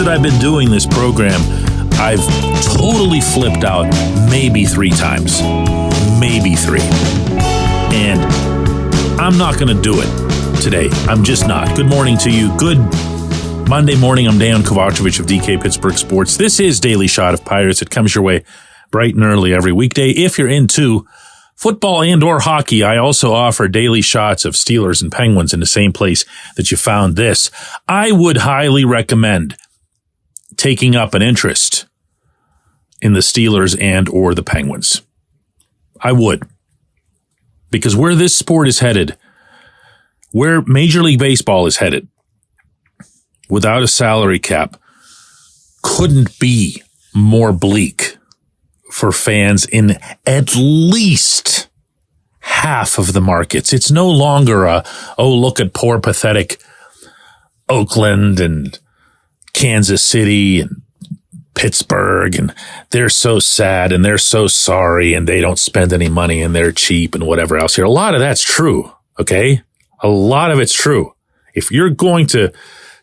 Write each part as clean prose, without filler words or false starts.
that I've been doing this program, I've totally flipped out maybe 3 times. Maybe 3. And I'm not going to do it today. I'm just not. Good morning to you. Good Monday morning. I'm Dejan Kovacevic of DK Pittsburgh Sports. This is Daily Shot of Pirates. It comes your way bright and early every weekday. If you're into football and or hockey, I also offer daily shots of Steelers and Penguins in the same place that you found this. I would highly recommend taking up an interest in the Steelers and or the Penguins. I would. Because where this sport is headed, where Major League Baseball is headed, without a salary cap, couldn't be more bleak for fans in at least half of the markets. It's no longer look at poor, pathetic Oakland and Kansas City and Pittsburgh, and they're so sad and they're so sorry and they don't spend any money and they're cheap and whatever else here. A lot of that's true, okay? A lot of it's true. If you're going to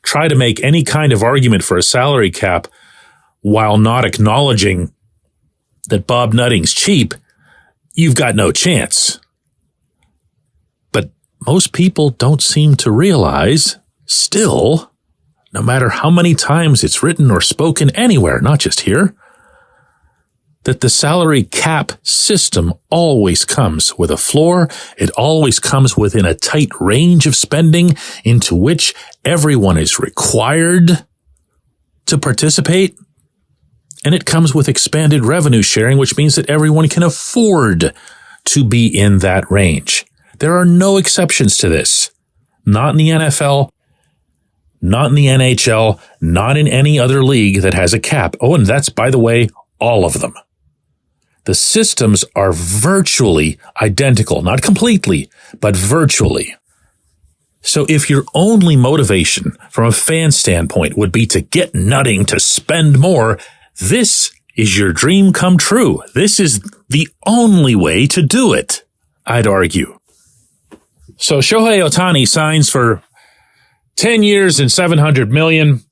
try to make any kind of argument for a salary cap while not acknowledging that Bob Nutting's cheap, you've got no chance. But most people don't seem to realize, still, no matter how many times it's written or spoken anywhere, not just here, that the salary cap system always comes with a floor. It always comes within a tight range of spending into which everyone is required to participate. And it comes with expanded revenue sharing, which means that everyone can afford to be in that range. There are no exceptions to this. Not in the NFL, not in the NHL, not in any other league that has a cap. Oh, and that's, by the way, all of them. The systems are virtually identical, not completely, but virtually. So if your only motivation from a fan standpoint would be to get Nutting to spend more, this is your dream come true. This is the only way to do it, I'd argue. So Shohei Ohtani signs for 10 years and $700 million,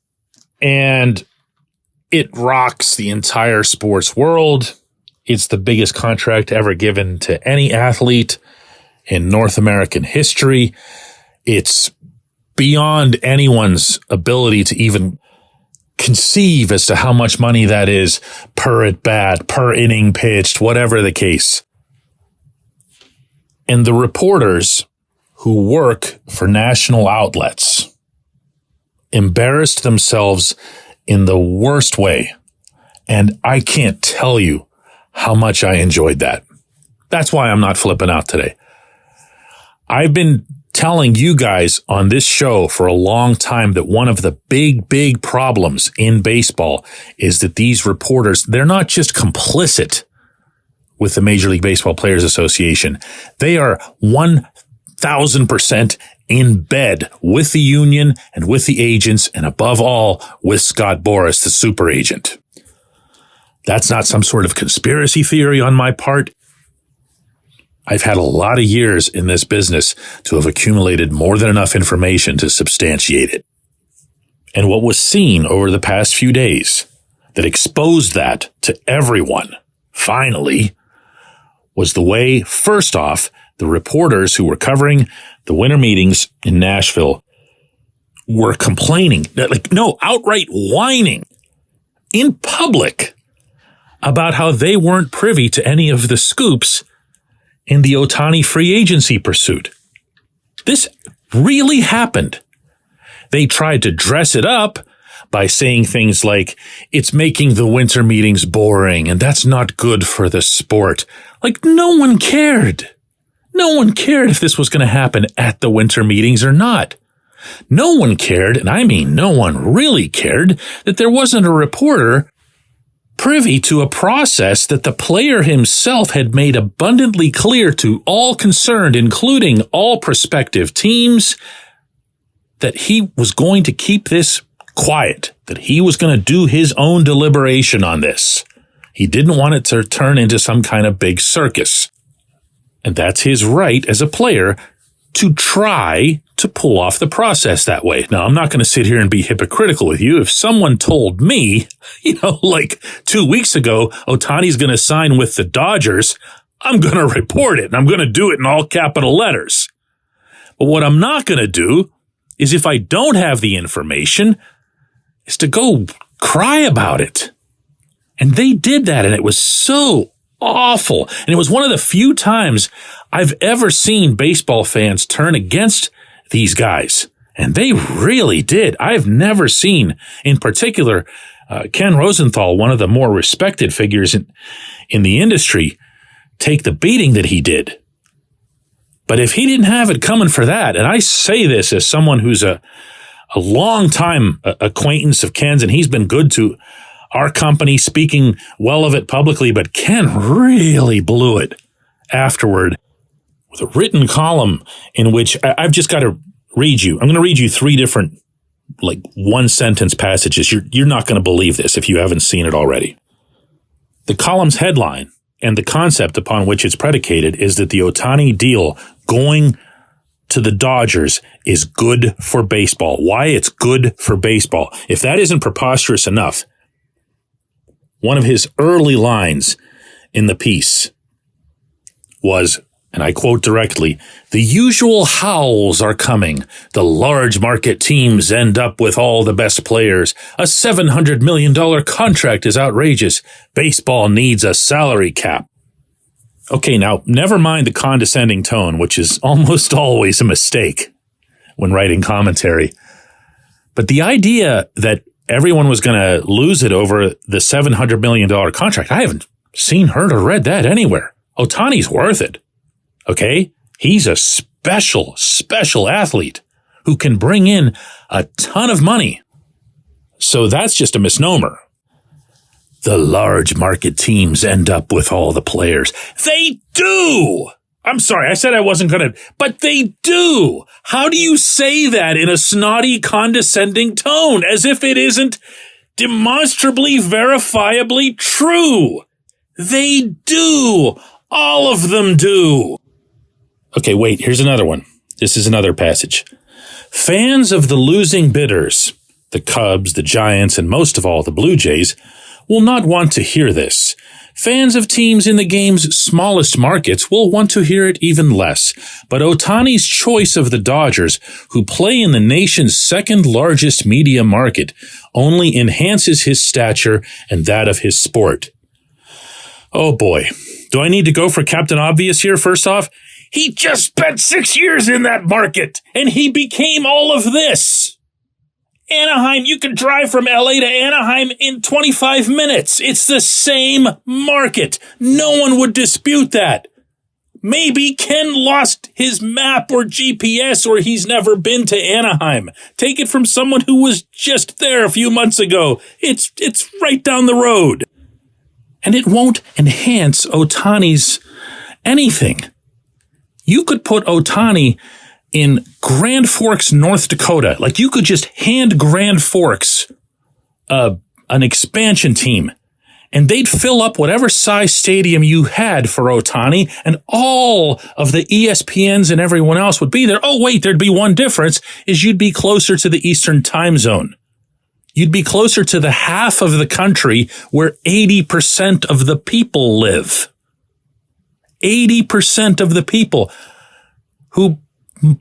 and it rocks the entire sports world. It's the biggest contract ever given to any athlete in North American history. It's beyond anyone's ability to even conceive as to how much money that is per at bat, per inning pitched, whatever the case. And the reporters who work for national outlets embarrassed themselves in the worst way. And I can't tell you how much I enjoyed that. That's why I'm not flipping out today. I've been telling you guys on this show for a long time that one of the big problems in baseball is that these reporters, they're not just complicit with the Major League Baseball Players Association. They are 1,000% in bed with the union and with the agents, and above all, with Scott Boras, the super agent. That's not some sort of conspiracy theory on my part. I've had a lot of years in this business to have accumulated more than enough information to substantiate it. And what was seen over the past few days that exposed that to everyone, finally, was the way, first off, the reporters who were covering the winter meetings in Nashville were complaining, outright whining in public about how they weren't privy to any of the scoops in the Ohtani free agency pursuit. This really happened. They tried to dress it up by saying things like, it's making the winter meetings boring and that's not good for the sport. Like, no one cared. No one cared if this was going to happen at the winter meetings or not. No one cared, and I mean no one really cared, that there wasn't a reporter privy to a process that the player himself had made abundantly clear to all concerned, including all prospective teams, that he was going to keep this quiet, that he was going to do his own deliberation on this. He didn't want it to turn into some kind of big circus. And that's his right as a player to try to pull off the process that way. Now, I'm not going to sit here and be hypocritical with you. If someone told me, like 2 weeks ago, Ohtani's going to sign with the Dodgers, I'm going to report it, and I'm going to do it in all capital letters. But what I'm not going to do is, if I don't have the information, is to go cry about it. And they did that, and it was so awful. And it was one of the few times I've ever seen baseball fans turn against these guys. And they really did. I've never seen, in particular, Ken Rosenthal, one of the more respected figures in the industry, take the beating that he did. But if he didn't have it coming for that, and I say this as someone who's a long-time acquaintance of Ken's, and he's been good to our company, speaking well of it publicly, but Ken really blew it afterward with a written column in which I've just got to read you. I'm going to read you 3 different, one-sentence passages. You're not going to believe this if you haven't seen it already. The column's headline and the concept upon which it's predicated is that the Ohtani deal going to the Dodgers is good for baseball. Why it's good for baseball. If that isn't preposterous enough, one of his early lines in the piece was, and I quote directly, "The usual howls are coming. The large market teams end up with all the best players. A $700 million contract is outrageous. Baseball needs a salary cap." Okay, now, never mind the condescending tone, which is almost always a mistake when writing commentary. But the idea that everyone was going to lose it over the $700 million contract, I haven't seen, heard, or read that anywhere. Ohtani's worth it. Okay? He's a special athlete who can bring in a ton of money. So that's just a misnomer. The large market teams end up with all the players. They do! I'm sorry, I said I wasn't going to, but they do! How do you say that in a snotty, condescending tone, as if it isn't demonstrably, verifiably true? They do! All of them do! Okay, wait, here's another one. This is another passage. Fans of the losing bidders, the Cubs, the Giants, and most of all the Blue Jays, will not want to hear this. Fans of teams in the game's smallest markets will want to hear it even less. But Ohtani's choice of the Dodgers, who play in the nation's second largest media market, only enhances his stature and that of his sport. Oh boy. Do I need to go for Captain Obvious here first off? He just spent 6 years in that market, and he became all of this. Anaheim, you can drive from LA to Anaheim in 25 minutes. It's the same market. No one would dispute that. Maybe Ken lost his map or GPS, or he's never been to Anaheim. Take it from someone who was just there a few months ago. It's right down the road. And it won't enhance Ohtani's anything. You could put Ohtani in Grand Forks, North Dakota. Like, you could just hand Grand Forks an expansion team, and they'd fill up whatever size stadium you had for Ohtani, and all of the ESPNs and everyone else would be there. Oh, wait, there'd be one difference, is you'd be closer to the Eastern time zone. You'd be closer to the half of the country where 80% of the people live. 80% of the people who,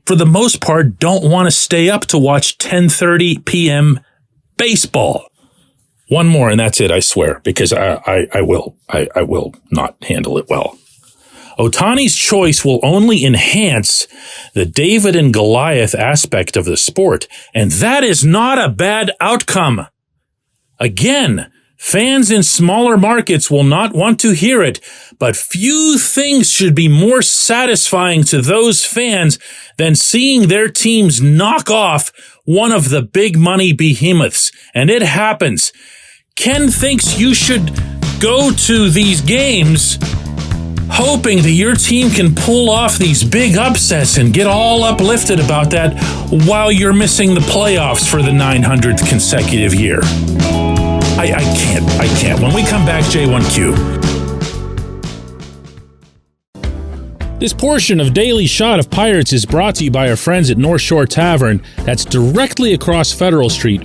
for the most part, don't want to stay up to watch 10:30 p.m. baseball. One more, and that's it, I swear, because I will not handle it well. Ohtani's choice will only enhance the David and Goliath aspect of the sport, and that is not a bad outcome. Again, fans in smaller markets will not want to hear it, but few things should be more satisfying to those fans than seeing their teams knock off one of the big money behemoths. And it happens. Ken thinks you should go to these games hoping that your team can pull off these big upsets and get all uplifted about that while you're missing the playoffs for the 900th consecutive year. I can't. When we come back, J1Q. This portion of Daily Shot of Pirates is brought to you by our friends at North Shore Tavern. That's directly across Federal Street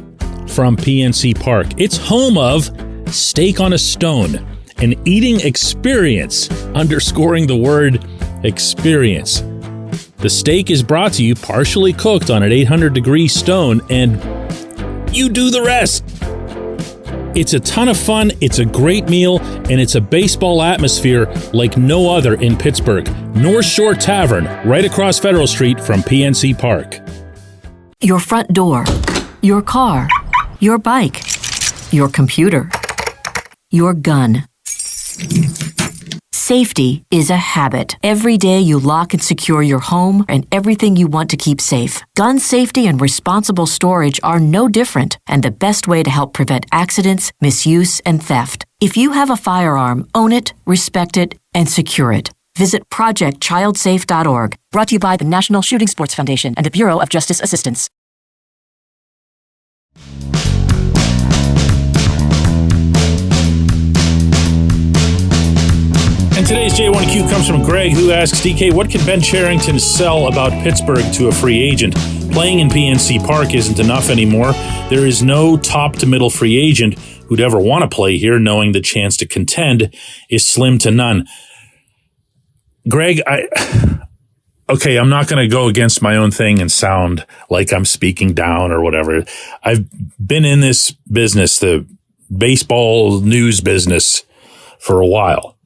from PNC Park. It's home of Steak on a Stone, an eating experience, underscoring the word experience. The steak is brought to you partially cooked on an 800-degree stone, and you do the rest. It's a ton of fun, it's a great meal, and it's a baseball atmosphere like no other in Pittsburgh. North Shore Tavern, right across Federal Street from PNC Park. Your front door, your car, your bike, your computer, your gun. Safety is a habit. Every day you lock and secure your home and everything you want to keep safe. Gun safety and responsible storage are no different and the best way to help prevent accidents, misuse, and theft. If you have a firearm, own it, respect it, and secure it. Visit ProjectChildSafe.org. Brought to you by the National Shooting Sports Foundation and the Bureau of Justice Assistance. And today's J1Q comes from Greg, who asks, DK, what can Ben Cherington sell about Pittsburgh to a free agent? Playing in PNC Park isn't enough anymore. There is no top to middle free agent who'd ever want to play here, knowing the chance to contend is slim to none. Greg, I'm not going to go against my own thing and sound like I'm speaking down or whatever. I've been in this business, the baseball news business, for a while.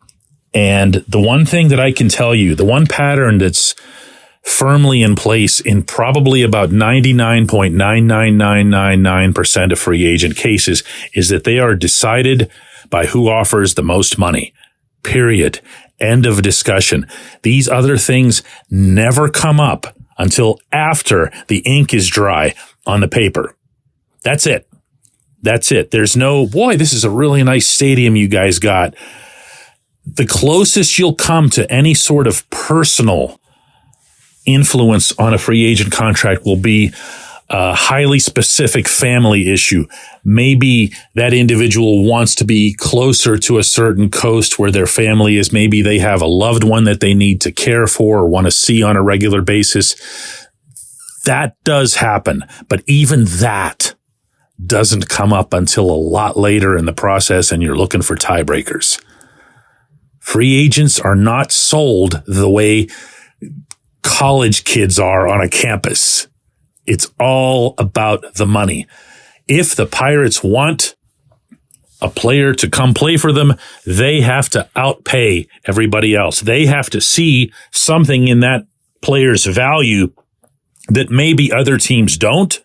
And the one thing that I can tell you, the one pattern that's firmly in place in probably about 99.99999% of free agent cases is that they are decided by who offers the most money. Period. End of discussion. These other things never come up until after the ink is dry on the paper. That's it. That's it. There's no, boy, this is a really nice stadium you guys got. The closest you'll come to any sort of personal influence on a free agent contract will be a highly specific family issue. Maybe that individual wants to be closer to a certain coast where their family is. Maybe they have a loved one that they need to care for or want to see on a regular basis. That does happen. But even that doesn't come up until a lot later in the process, and you're looking for tiebreakers. Free agents are not sold the way college kids are on a campus. It's all about the money. If the Pirates want a player to come play for them, they have to outpay everybody else. They have to see something in that player's value that maybe other teams don't.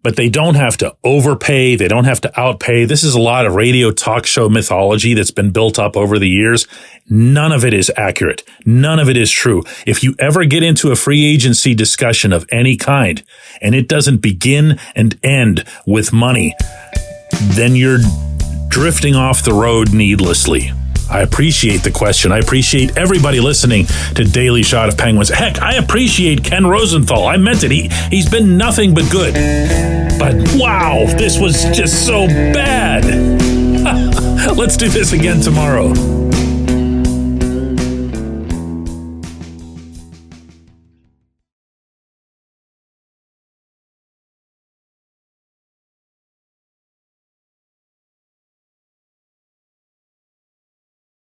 But they don't have to overpay. They don't have to outpay. This is a lot of radio talk show mythology that's been built up over the years. None of it is accurate. None of it is true. If you ever get into a free agency discussion of any kind and it doesn't begin and end with money, then you're drifting off the road needlessly. I appreciate the question. I appreciate everybody listening to Daily Shot of Penguins. Heck, I appreciate Ken Rosenthal. I meant it. He's been nothing but good. But wow, this was just so bad. Let's do this again tomorrow.